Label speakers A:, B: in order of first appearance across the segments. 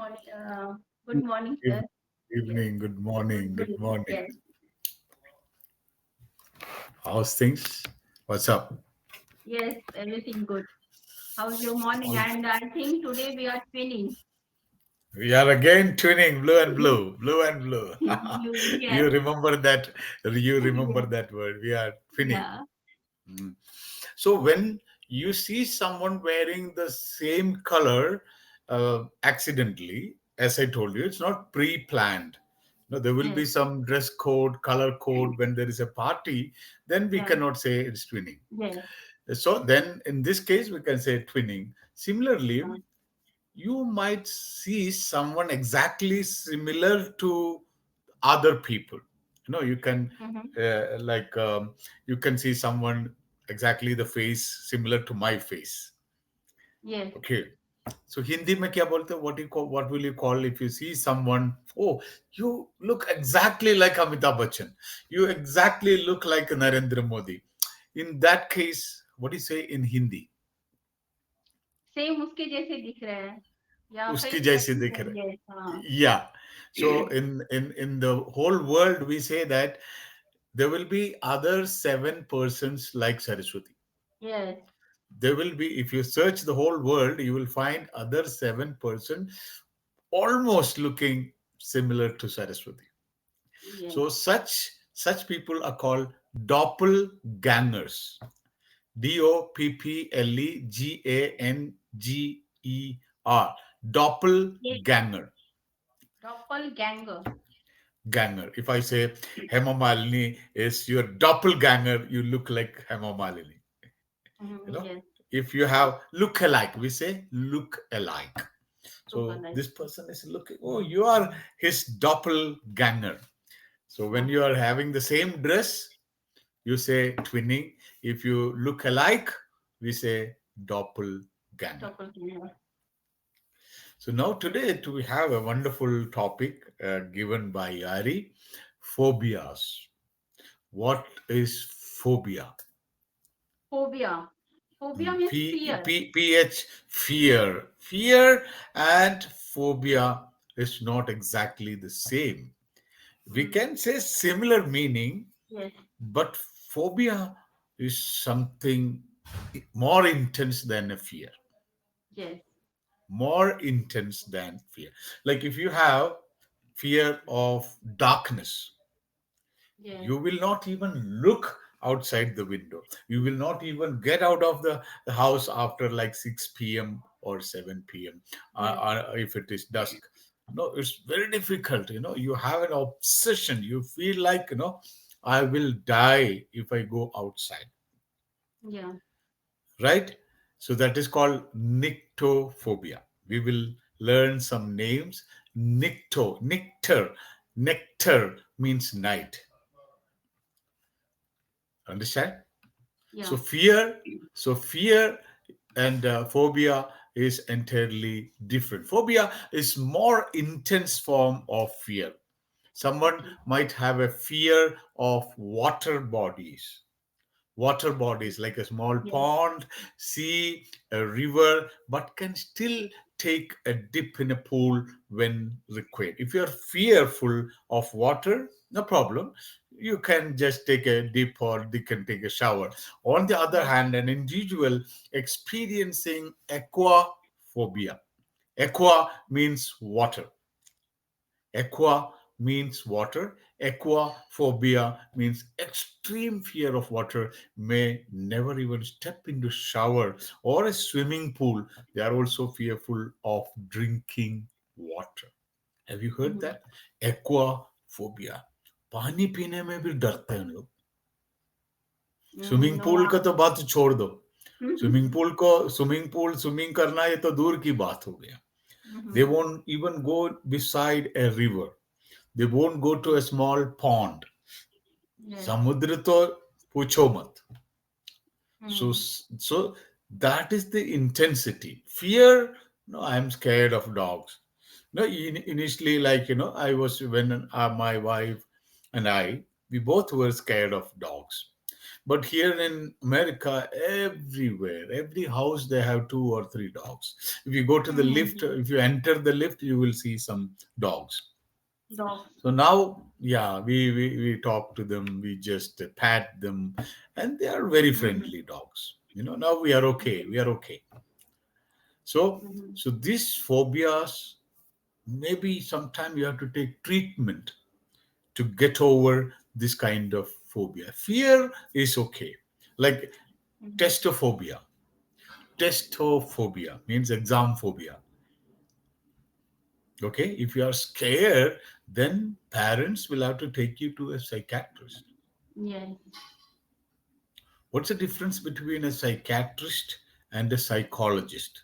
A: Good morning,
B: Eve-
A: sir. Yes.
B: Evening, good morning,
A: Good
B: good
A: evening.
B: morning.
A: Yes.
B: How's things? What's up?
A: Yes. Everything good. How's your morning?
B: All-
A: And I think today we are twinning.
B: We are again twinning blue and blue, blue and blue.
A: Blue. Yes.
B: You remember that? You remember
A: Yes.
B: that word? We are twinning.
A: Yeah.
B: Mm. So when you see someone wearing the same color accidentally, as I told you, it's not pre-planned. No, there will be
A: Yes.
B: some dress code, color code when there is a party. Then we
A: Yeah.
B: cannot say it's twinning.
A: Yes.
B: So then, in this case, we can say twinning. Similarly,
A: Uh,
B: you might see someone exactly similar to other people. You can
A: mhm.
B: like you can see someone exactly the face similar to my face.
A: Yes.
B: Okay. So Hindi में क्या बोलते हैं? What will you call if you see someone? Oh, you look exactly like Amitabh Bachchan. You exactly look like Narendra Modi. In that case, what do you say in Hindi?
A: Same उसके जैसे दिख रहे हैं या
B: Uski
A: face
B: jaise
A: cutting
B: dikh rahe.
A: करिए हाँ.
B: Yeah. So in the whole world, we say that there will be other seven persons like Saraswati.
A: Yes.
B: There will be, if you search the whole world, you will find other seven person almost looking similar to Saraswati.
A: Yes.
B: So such people are called doppelgangers. Doppelganger.
A: ये
B: Doppelganger.
A: डॉपल गैंगर.
B: Ganger. If I say Hema Malini is your doppelganger, you look like Hema Malini. You know,
A: Yes.
B: if you have look alike, we say look alike.
A: तो
B: So
A: colour.
B: this person is looking, oh, you are his doppelganger. So when you are having the same dress, you say twinning. If you look alike, we say doppelganger.
A: डॉपल गैंगर.
B: So now today we have a wonderful topic given by Yaari, phobias. What is phobia?
A: Phobia. Phobia means fear.
B: Fear. Fear and phobia is not exactly the same. We can say similar meaning,
A: Yes.
B: but phobia is something more intense than a fear.
A: Yes.
B: More intense than fear. Like if you have fear of darkness,
A: Yes.
B: you will not even look outside the window. You will not even get out of the house after like 6 p.m. or 7 p.m.
A: Yes.
B: If it is dusk. No, it's very difficult. You have an obsession. You feel like, I will die if I go outside.
A: Yeah.
B: Right? So that is called nyctophobia. We will learn some names. Nectar means night. Understand?
A: Yeah.
B: So fear and phobia is entirely different. Phobia is more intense form of fear. Someone
A: Okay.
B: might have a fear of water bodies like a small
A: Yes.
B: pond, sea, a river, but can still take a dip in a pool when required. If you're fearful of water, no problem. You can just take a dip or you can take a shower. On the other
A: Yes.
B: hand, an individual experiencing aquaphobia. Aqua means water. Aqua means water. Aquaphobia means extreme fear of water, may never even step into shower or a swimming pool. They are also fearful of drinking water. Have you heard
A: Mm-hmm.
B: that? Aquaphobia. पानी पीने में भी डरते हैं लोग. Swimming
A: No.
B: Pool का तो बात छोड़ दो. स्विमिंग करना ये तो दूर की बात हो गया. They
A: Mm-hmm.
B: won't even go beside a river. They won't go to a small pond.
A: Yes.
B: समुद्र तो पूछो मत. So,
A: Mm.
B: so that is the intensity. Fear, no, I'm scared of dogs. No, initially, like, I was, when my wife and I, we both were scared of dogs. But here in America, everywhere, every house, they have two or three dogs. If you go to the
A: Mm-hmm.
B: lift, if you enter the lift, you will see some dogs.
A: Dogs.
B: So now, yeah, we talk to them, we just pat them, and they are very
A: Mm-hmm.
B: friendly dogs. Now we are okay.
A: Yes.
B: We are okay. So,
A: Mm-hmm.
B: so these phobias, maybe sometime you have to take treatment to get over this kind of phobia. Fear is okay. Like
A: Mm-hmm.
B: testophobia. Testophobia means exam phobia. Okay, if you are scared, then parents will have to take you to a psychiatrist.
A: Yes.
B: What's the difference between a psychiatrist and a psychologist?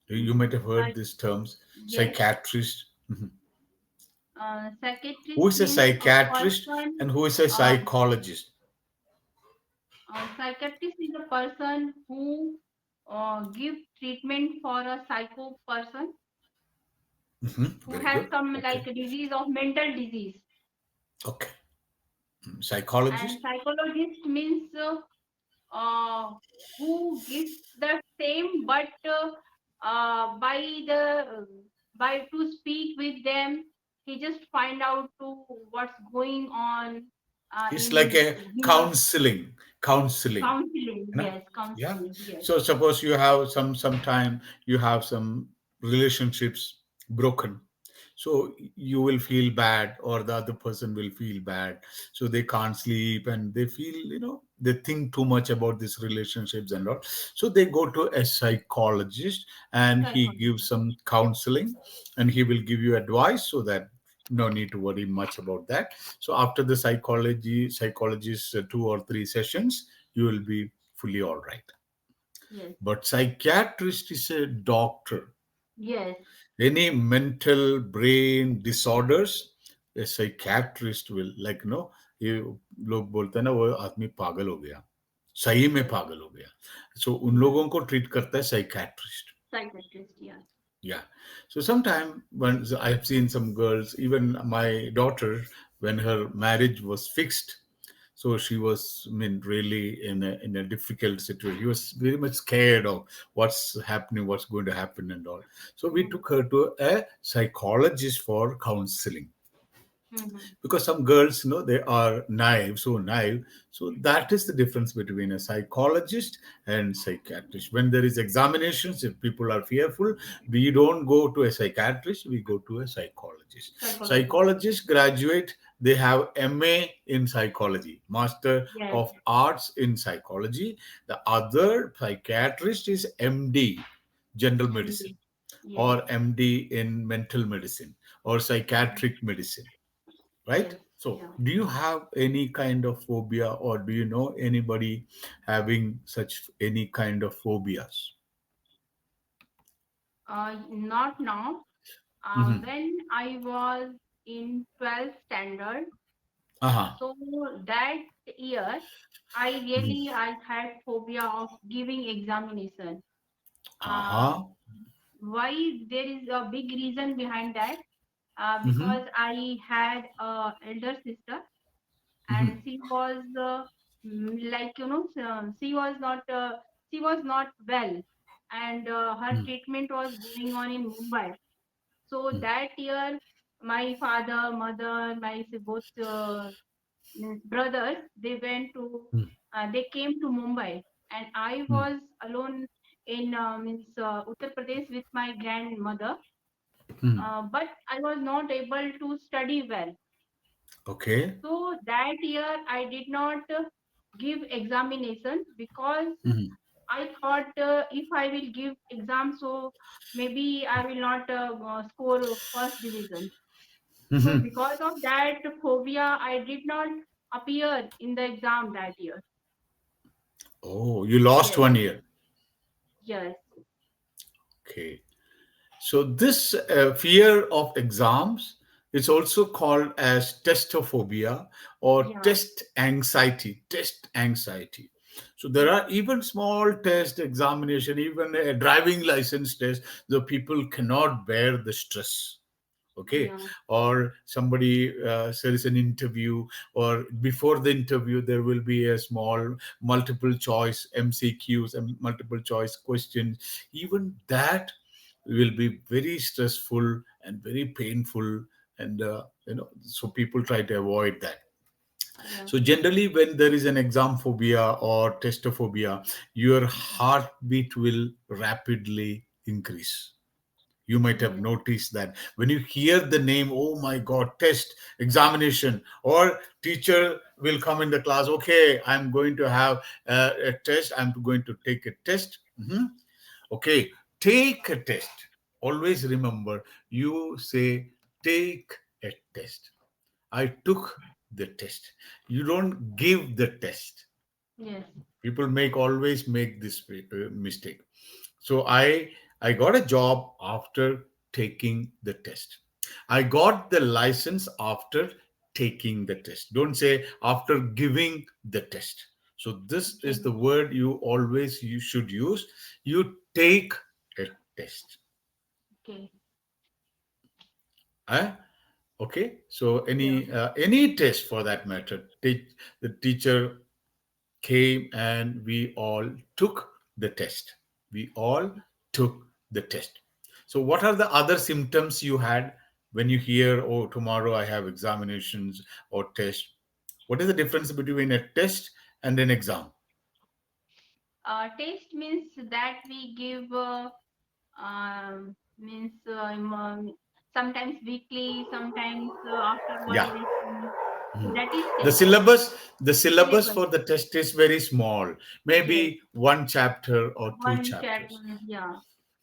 B: You might have heard
A: Like,
B: these terms,
A: yes.
B: psychiatrist. Mhm. Who
A: Psychiatrist
B: is a
A: means a
B: psychiatrist
A: person.
B: and who is a
A: Uh,
B: psychologist?
A: Psychiatrist is a person who give treatment for a psycho person who
B: Very
A: has
B: good.
A: some like
B: Okay.
A: a disease of mental disease.
B: Okay.
A: And
B: Psychologist?
A: psychologist means uh, who gives the same, but by the by to speak with them, he just find out to what's going on
B: It's like
A: in
B: a
A: human
B: counseling.
A: counseling.
B: you know
A: Yes,
B: yeah.
A: counseling. Yes,
B: So suppose you have some you have some relationships broken, so you will feel bad or the other person will feel bad, so they can't sleep and they feel, they think too much about these relationships and all. So they go to a psychologist and he gives
A: psychologist.
B: some counseling and he will give you advice, so that no need to worry much about that. So after the psychologist 2 or 3 sessions, you will be fully all right.
A: Yes,
B: But psychiatrist is a doctor.
A: yes,
B: Any mental brain disorders, a psychiatrist will, like, ये लोग बोलते हैं ना, वो आदमी पागल हो गया, सही में
A: yes.
B: पागल हो गया. So उन
A: Mm-hmm.
B: लोगों को ट्रीट करता है psychiatrist.
A: Psychiatrist. Yeah.
B: Yeah. So sometime when I've seen some girls, even my daughter, when her marriage was fixed, so she was, I mean, really in a difficult situation. She was very much scared of what's happening, what's going to happen, and all. So we
A: Mm-hmm.
B: took her to a psychologist for counseling,
A: Mm-hmm.
B: because some girls, they are naive, so naive. So that is the difference between a psychologist and psychiatrist. When there is examinations, if people are fearful, we don't go to a psychiatrist, we go to a psychologist.
A: Psychologist.
B: Psychologists graduate, they have MA in psychology, master
A: Yes.
B: of arts in psychology. The other psychiatrist is MD, general medicine,
A: MD. Yes.
B: or MD in mental medicine or
A: Mm-hmm.
B: psychiatric medicine, right?
A: Yes.
B: So,
A: Yeah.
B: do you have any kind of phobia, or do you know anybody having such any kind of phobias?
A: Not now.
B: Hmm.
A: When I was in 12th standard,
B: Uh-huh.
A: so that year,
B: Hmm.
A: I had phobia of giving examination. Uh,
B: Uh-huh.
A: why there is a big reason behind that?
B: Hmm.
A: Because I had a elder sister and
B: Hmm.
A: she was like she was not well and her treatment was going on in Mumbai. So that year, my father, mother, both means brothers, they came to Mumbai, and I
B: Hmm.
A: was alone in Uttar Pradesh with my grandmother.
B: Hmm.
A: But I was not able to study well.
B: Okay.
A: So that year, I did not give examination because
B: Hmm.
A: I thought if I will give exam, so maybe I will not score first division. So
B: Hmm.
A: because of that phobia, I did not appear in the exam that year.
B: Oh, you lost
A: Yes,
B: 1 year.
A: yes,
B: Okay. So this fear of exams is also called as testophobia or
A: yeah.
B: test anxiety. Test anxiety. So there are even small test examination, even a driving license test. The people cannot bear the stress. Okay.
A: yeah,
B: Or somebody there is an interview, or before the interview there will be a small multiple choice MCQs and multiple choice questions. Even that will be very stressful and very painful, and so people try to avoid that.
A: yeah.
B: So generally, when there is an exam phobia or testophobia, your heartbeat will rapidly increase. You might have
A: Yes,
B: noticed that when you hear the name, oh my God, test, examination, or teacher will come in the class. Okay, I'm going to have a test. I'm going to take a test. Mhm. Okay, take a test. Always remember, you say, take a test. I took the test. You don't give the test.
A: yes.
B: People always make this mistake. So I got a job after taking the test. I got the license after taking the test. Don't say after giving the test. So this
A: Okay,
B: is the word you should use. You take a test.
A: okay.
B: Huh? Okay. So
A: Yeah,
B: any test for that matter, the teacher came and we all took the test. We all took the test. So, what are the other symptoms you had when you hear, oh, tomorrow I have examinations or test? What is the difference between a test and an exam?
A: taste means that we give means sometimes weekly, sometimes after
B: Yeah.
A: 1 week. So that is
B: The
A: taste.
B: syllabus
A: Syllabus.
B: for the test is very small,
A: Yes,
B: maybe one chapter or two
A: one chapter.
B: chapters.
A: Yeah,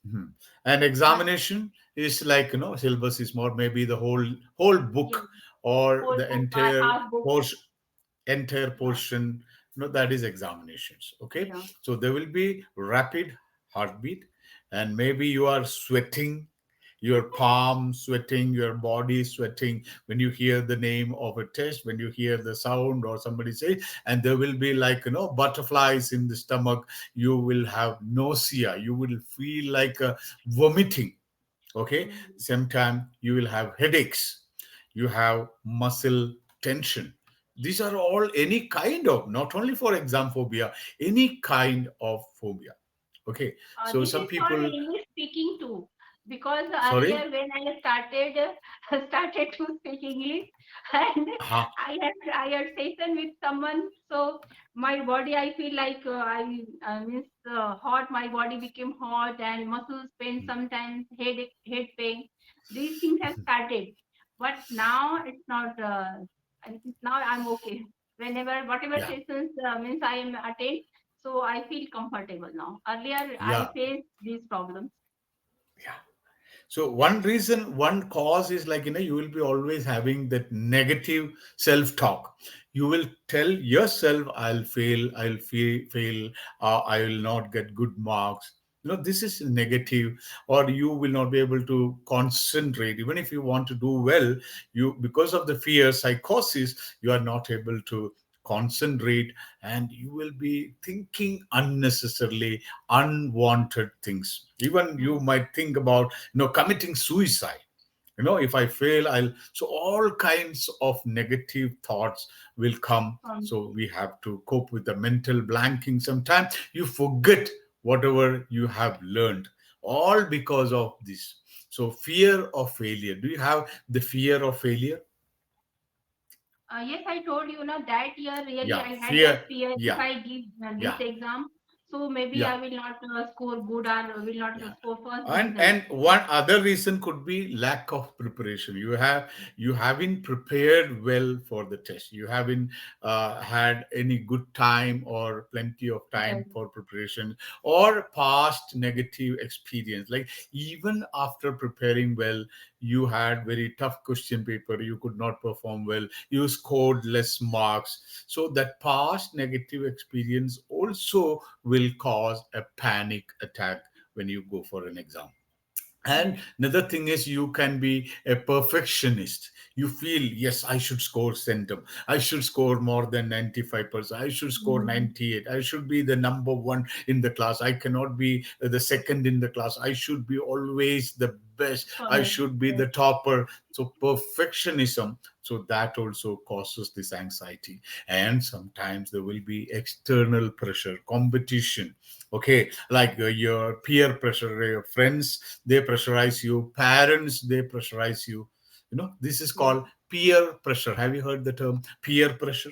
B: Mhm. And
A: but
B: examination is like, syllabus is more, maybe the whole book,
A: yes,
B: or
A: whole
B: the
A: book, half book.
B: entire
A: Yeah,
B: portion. That is examinations. Okay.
A: yeah.
B: So there will be rapid heartbeat, and maybe you are sweating, your palm sweating, your body sweating when you hear the name of a test, when you hear the sound or somebody say, and there will be like, butterflies in the stomach. You will have nausea, you will feel like vomiting. Okay.
A: Mhm.
B: Sometimes you will have headaches, you have muscle tension. These are all any kind of, not only for exam phobia, any kind of phobia. Okay. So
A: This
B: some
A: is for
B: people,
A: English speaking too, because
B: sorry.
A: earlier when I started started to speak English, and
B: Uh-huh.
A: I had session with someone, so my body I feel like I means hot. My body became hot and muscles pain sometimes, head pain. These things have started, but now it's not. Now I'm okay. Whenever whatever
B: Yeah.
A: sessions means I am attend, so I feel comfortable now. Earlier, I
B: Yeah.
A: faced these problems.
B: Yeah. So one reason, one cause is like, you will be always having that negative self-talk. You will tell yourself, I'll fail, fail, I will not get good marks. This is negative, or you will not be able to concentrate. Even if you want to do well, because of the fear, psychosis, you are not able to concentrate, and you will be thinking unnecessarily unwanted things. Even you
A: Mm.
B: might think about committing suicide. If I fail, I'll so all kinds of negative thoughts will come.
A: Um,
B: So we have to cope with the mental blanking. Sometimes you forget whatever you have learned, all because of this. So fear of failure, do you have the fear of failure?
A: yes, I told you now that year really
B: Yeah,
A: I had that
B: fear.
A: fear if
B: Yeah.
A: I give this
B: Yeah.
A: exam, so maybe I
B: Yeah.
A: will not score good or will not
B: Yeah.
A: score first
B: and
A: division.
B: and one other reason could be lack of preparation. You haven't prepared well for the test. You haven't had any good time or plenty of
A: Yes.
B: time for preparation, or past negative experience. Like, even after preparing well, you had very tough question paper, you could not perform well, you scored less marks. So that past negative experience also will cause a panic attack when you go for an exam. And
A: Yes.
B: another thing is, you can be a perfectionist. You feel, yes, I should score centum. I should score more than 95%. I should score
A: Mhm.
B: 98. I should be the number one in the class. I cannot be the second in the class. I should be always the best, I
A: Correct.
B: should be
A: Yes.
B: the topper. So perfectionism, so that also causes this anxiety. And sometimes there will be external pressure, competition. Okay, like your peer pressure, your friends, they pressurize you, parents, they pressurize you. This is
A: Yes.
B: called peer pressure. Have you heard the term peer pressure?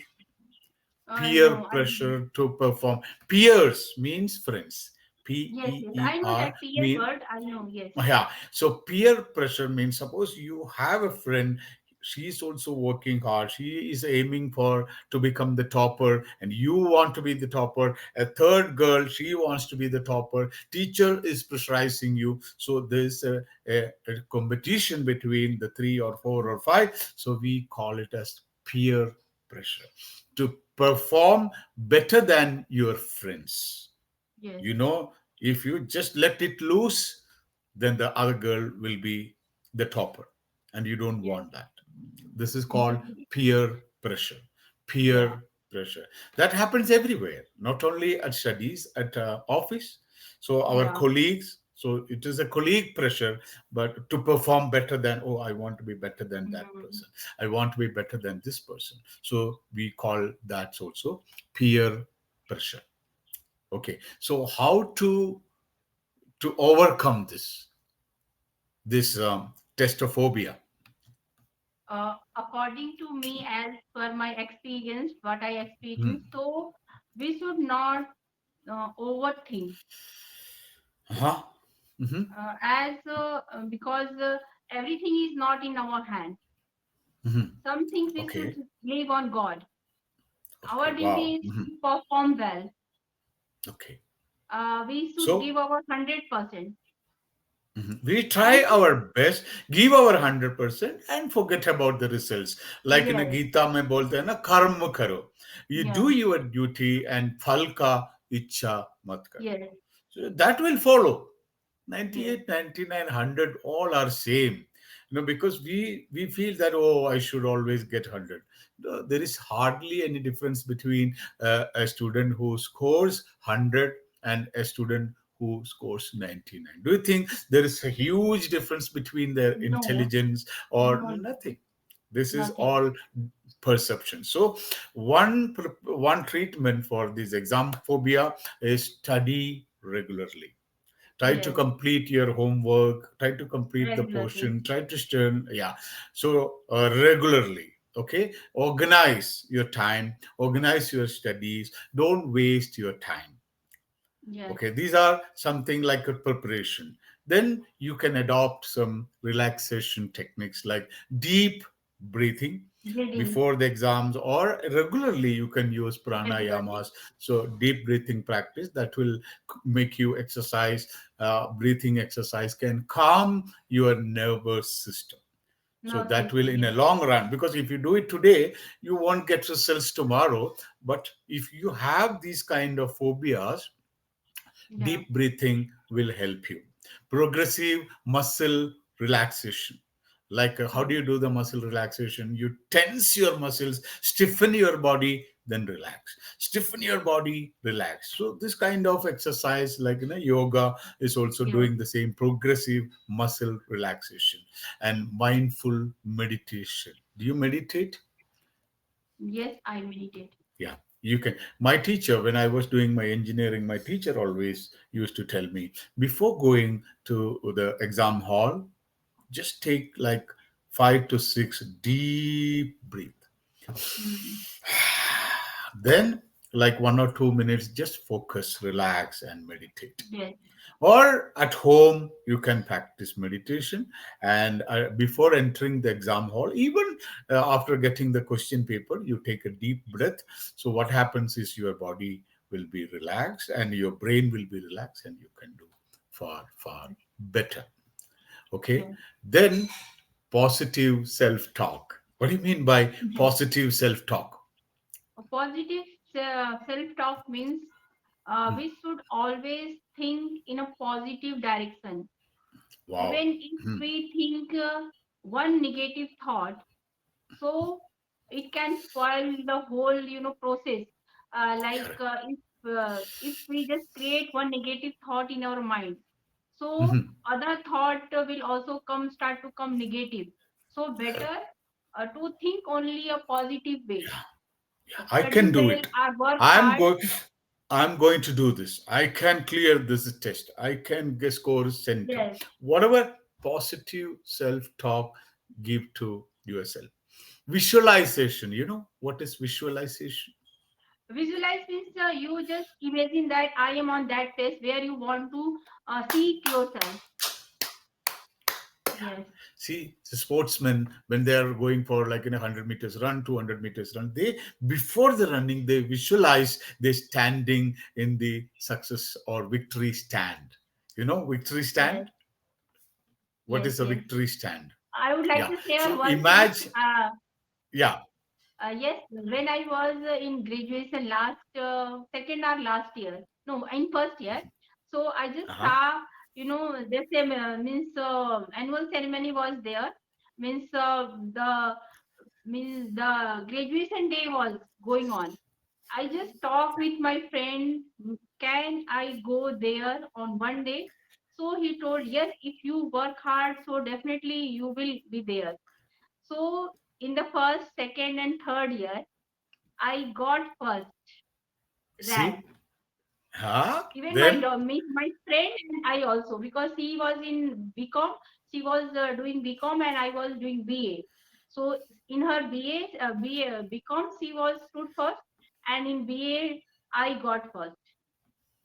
B: Peer
A: No, I didn't.
B: pressure to perform. Peers means friends. P
A: Yes,
B: E
A: yes.
B: E
A: I know
B: R
A: that peer
B: mean
A: word. I know. Yes.
B: Yeah. So peer pressure means, suppose you have a friend, she's also working hard, she is aiming for to become the topper, and you want to be the topper. A third girl, she wants to be the topper. Teacher is pressurizing you. So there's a competition between the three or four or five. So we call it as peer pressure to perform better than your friends.
A: Yes.
B: If you just let it loose, then the other girl will be the topper, and you don't
A: Yes.
B: want that. This is called peer pressure.
A: Yeah.
B: Peer pressure that happens everywhere, not only at studies, at office. So our
A: Yeah.
B: colleagues, so it is a colleague pressure, but to perform better than, oh, I want to be better than that
A: Mm.
B: person, I want to be better than this person. So we call that also peer pressure. Okay, so how to overcome this testophobia?
A: According to me, as per my experience, what I
B: Hmm.
A: experienced, so we should not overthink,
B: Uh-huh. Hmm.
A: as because everything is not in our hand.
B: Hmm.
A: Some things we should
B: Okay.
A: leave on God.
B: Okay.
A: Our
B: Wow.
A: duty is
B: Hmm.
A: to perform well.
B: Okay.
A: We should
B: So
A: give our 100%.
B: we try
A: Something,
B: our best, give our 100%, and forget about the results. Like in a
A: yes,
B: Gita mein bolte hai na, karma karo. You do
A: yes,
B: your duty, and phal ka ichha mat karo.
A: yes,
B: So that will follow.
A: yes.
B: 98, 99, 100, all are same. Because we feel that, oh, I should always get 100. No, there is hardly any difference between a student who scores 100 and a student who scores 99. Do you think there is a huge difference between their
A: No,
B: intelligence? Or
A: no,
B: nothing? This is
A: nothing.
B: all perception. So one treatment for this exam phobia is study regularly. Try to
A: Yes,
B: complete your homework, try to complete the
A: regularly.
B: portion, try to stern, yeah. So regularly, okay, organize your time, organize your studies, don't waste your time.
A: Yes,
B: Okay, these are something like a preparation. Then you can adopt some relaxation techniques like deep breathing
A: reading
B: before the exams, or regularly you can use
A: regularly.
B: pranayamas. So deep breathing practice that will make you exercise. Breathing exercise can calm your nervous system. So
A: No
B: that will,
A: system.
B: in a
A: Yes,
B: long run, because if you do it today, you won't get results tomorrow. But if you have these kind of phobias,
A: yeah,
B: deep breathing will help you. Progressive muscle relaxation. Like, how do
A: yes,
B: you do the muscle relaxation? You tense your muscles, stiffen your body, then relax. Stiffen your body, relax. So, this kind of exercise, like yoga, is also
A: yes,
B: doing the same progressive muscle relaxation. And mindful meditation. Do you meditate?
A: yes. I meditate.
B: Yeah, you can. My teacher, when I was doing my engineering, my teacher always used to tell me, before going to the exam hall, just take like 5 to 6 deep breath.
A: Mm.
B: Then, like 1 or 2 minutes, just focus, relax, and meditate.
A: Yes,
B: Or at home, you can practice meditation. And before entering the exam hall, even after getting the question paper, you take a deep breath. So what happens is your body will be relaxed and your brain will be relaxed, and you can do far, far better. Okay.
A: yes.
B: Then positive self-talk. What do you mean by
A: Yes.
B: positive self-talk?
A: A positive self-talk means
B: Hmm.
A: we should always think in a positive direction.
B: Wow.
A: Even if
B: Hmm.
A: we think one negative thought, so it can spoil the whole process.
B: Correct.
A: If we just create one negative thought in our mind, So
B: Mhm.
A: other thought will also come, start to come negative. So better to think only a positive way.
B: I
A: Study
B: can do
A: well
B: it.
A: or work
B: I'm
A: hard.
B: going. I'm going to do this. I can clear this test. I can get score center.
A: Yes.
B: Whatever positive self-talk give to yourself. Visualization. You know what is visualization?
A: Visualize means you just imagine that I am on that place where you want to seek yourself. Yes.
B: See, the sportsmen when they are going for like in 100 meters run, 200 meters run, they before the running they visualize they standing in the success or victory stand. You know, victory
A: Yes.
B: stand. What
A: Yes.
B: is a
A: Yes.
B: victory stand?
A: I would like
B: Yeah.
A: to share
B: So
A: one thing.
B: imagine. Yeah.
A: Yes, when I was in graduation last second or last year, no, in first year. So I just
B: Uh-huh.
A: saw, the same means annual ceremony was there. Means the graduation day was going on. I just talked with my friend. Can I go there on one day? So he told, yes, if you work hard, so definitely you will be there. So in the first, second, and third year, I got first
B: See.
A: rank.
B: Huh?
A: Even
B: Then
A: my friend and I also, because he was in BCom, she was doing BCom and I was doing BA. So in her BCom, she was stood first, and in BA, I got first.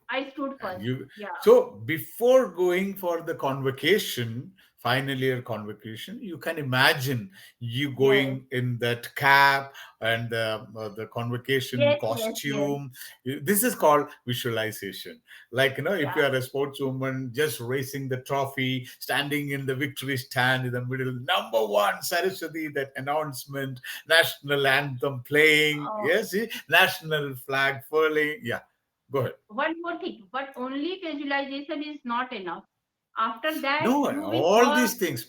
A: I stood
B: and
A: first.
B: you
A: Yeah.
B: so before going for the convocation, final year convocation, you can imagine you
A: Yes.
B: going in that cap and the convocation
A: Yes. Yes. Yes.
B: costume. This is called visualization. Like, if
A: Yeah.
B: you are a sportswoman just raising the trophy, standing in the victory stand in the middle, number one Saraswati, that announcement, national anthem playing,
A: Uh,
B: yes, see, national flag furling. Yeah, go ahead.
A: One more thing, but only visualization is not enough. After that,
B: No,
A: you will
B: all these things.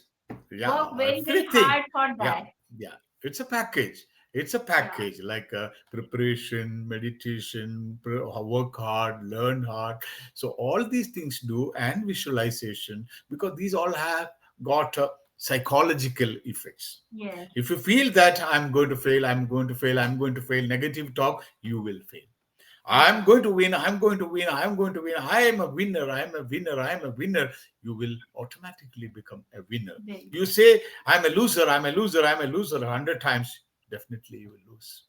B: Yeah,
A: work very, very
B: everything.
A: hard for
B: Yeah,
A: that.
B: yeah. It's a package. It's a
A: Yeah.
B: package like preparation, meditation, work hard, learn hard. So all these things do and visualization because these all have got psychological effects.
A: Yes.
B: If you feel that I'm going to fail, I'm going to fail, I'm going to fail, negative talk, you will fail. I'm
A: Yeah.
B: going to win. I'm going to win. I'm going to win. I am a winner. I am a winner. I am a winner. You will automatically become a winner.
A: Very.
B: You say, I'm a loser. I'm a loser. I'm a loser 100 times. Definitely you will lose.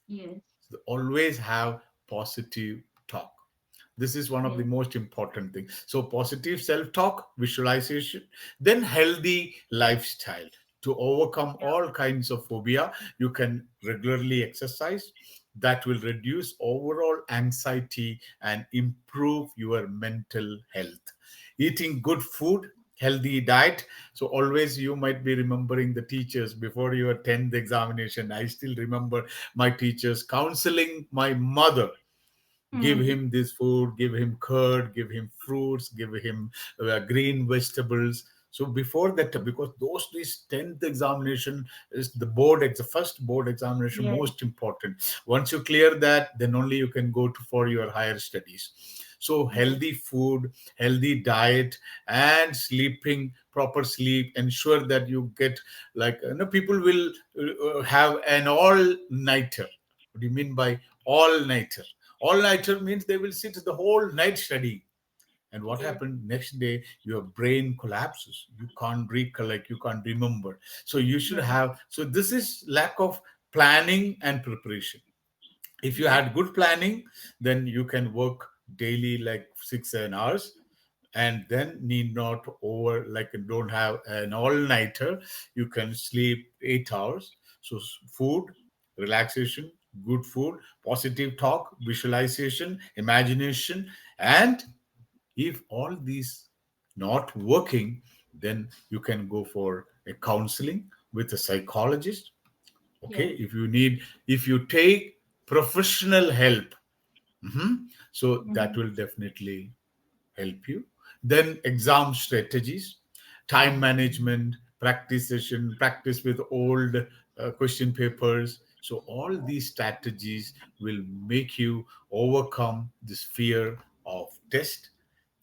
A: Yes.
B: So always have positive talk. This is one of the
A: Yes.
B: most important things. So positive self-talk, visualization, then healthy lifestyle. To overcome
A: Yeah.
B: all kinds of phobia, you can regularly exercise. That will reduce overall anxiety and improve your mental health. Eating good food, healthy diet. So always you might be remembering the teachers before your 10th examination. I still remember my teachers counseling my mother, give
A: Hmm.
B: him this food, give him curd, give him fruits, give him green vegetables. So before that, because those days 10th examination is the first board examination,
A: Yes.
B: most important. Once you clear that, then only you can go to for your higher studies. So
A: Yes.
B: healthy food, healthy diet, and sleeping, proper sleep, ensure that you get, like, people will have an all nighter. What do you mean by all nighter? All nighter means they will sit the whole night studying. And what
A: Yes.
B: happened next day? Your brain collapses. You can't recollect. You can't remember. So you should
A: Yes.
B: have. So this is lack of planning and preparation. If you
A: Yes.
B: had good planning, then you can work daily like 6 7 hours, and then need not over like don't have an all-nighter. You can sleep 8 hours. So food, relaxation, good food, positive talk, visualization, imagination. And if all these not working, then you can go for a counseling with a psychologist. Okay,
A: Yes.
B: if you need, if you take professional help, so that
A: Hmm.
B: will definitely help you. Then exam strategies, time management, practice session, practice with old question papers. So all these strategies will make you overcome this fear of test,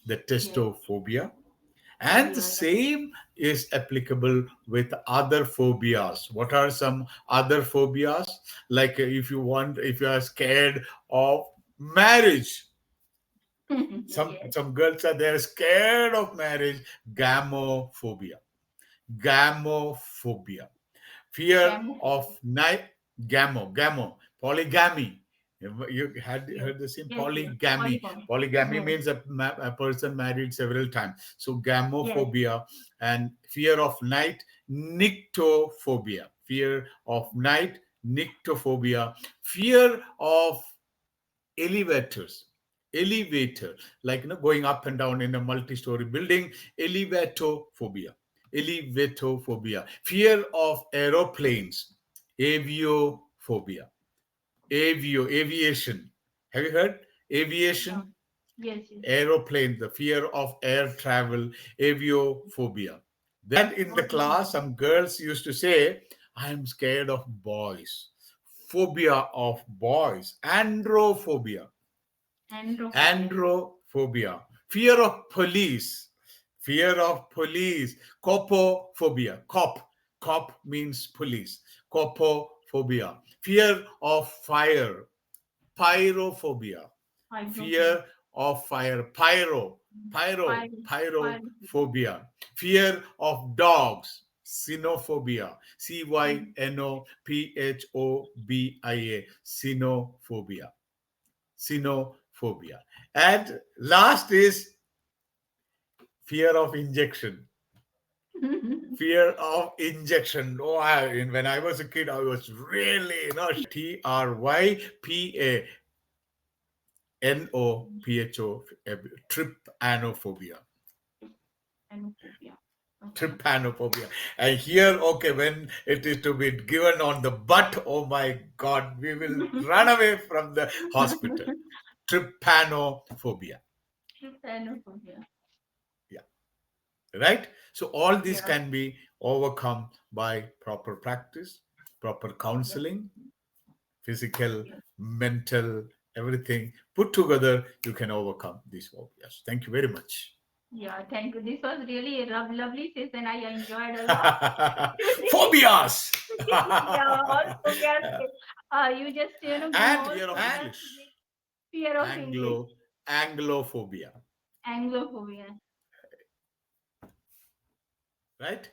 B: the
A: Yes.
B: testophobia. And the
A: Yeah.
B: same is applicable with other phobias. What are some other phobias? Like if you are scared of marriage,
A: Yes.
B: some girls are there scared of marriage. Gamophobia. Gamophobia. Fear of
A: Camouflage.
B: night. Gamo. Polygamy. You had
A: Yes.
B: heard the same
A: Yes. Yes.
B: polygamy.
A: Polygon.
B: Polygamy
A: Yes.
B: means a person married several times. So
A: Yes.
B: gamophobia and fear of night. Nyctophobia. Fear of night. Nyctophobia. Fear of elevators. Elevator, like going up and down in a multi-story building. Elevatophobia. Elevatophobia. Fear of aeroplanes. Aviophobia. Aviation. Have you heard?
A: Yeah.
B: Aviation,
A: Yes. Yes.
B: aeroplane, the fear of air travel, aviophobia. Then in the
A: What is
B: class, some girls used to say, I'm scared of boys. Phobia of boys. Androphobia.
A: androphobia?
B: Androphobia. Fear of police. Fear of police. Copophobia. Cop means police. Copophobia. Fear of fire. Pyrophobia.
A: Hydrophobia.
B: Fear of fire. Pyro.
A: Fire. Pyrophobia.
B: Pyrophobia. Fear of dogs. Cynophobia.
A: Mm.
B: Cynophobia. Cynophobia. Cynophobia. And last is fear of injection. Fear of injection. Oh, when I was a kid, I was really, Trypanophobia. Trypanophobia.
A: Androphobia. Okay.
B: Trypanophobia. And here, okay, when it is to be given on the butt, oh my God, we will run away from the hospital. Trypanophobia.
A: Androphobia.
B: Yeah. Right? So all these
A: Yeah.
B: can be overcome by proper practice, proper
A: Yes.
B: counseling, physical,
A: Yes.
B: mental, everything put together. You can overcome these phobias. Thank you very much.
A: Yeah. Thank you. This was really a lovely session. I enjoyed a lot.
B: Phobias.
A: Yeah. All phobias. You just give
B: And
A: all
B: fear of
A: phobias.
B: English.
A: Fear of English.
B: Anglophobia.
A: Anglophobia.
B: Right?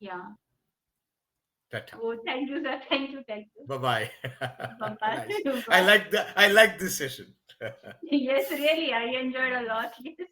A: Yeah.
B: Tata.
A: Oh, thank you, sir. Thank you. Thank you.
B: Bye bye.
A: Bye bye.
B: Nice.
A: Bye.
B: I like this session.
A: Yes, really. I enjoyed a lot. Yes.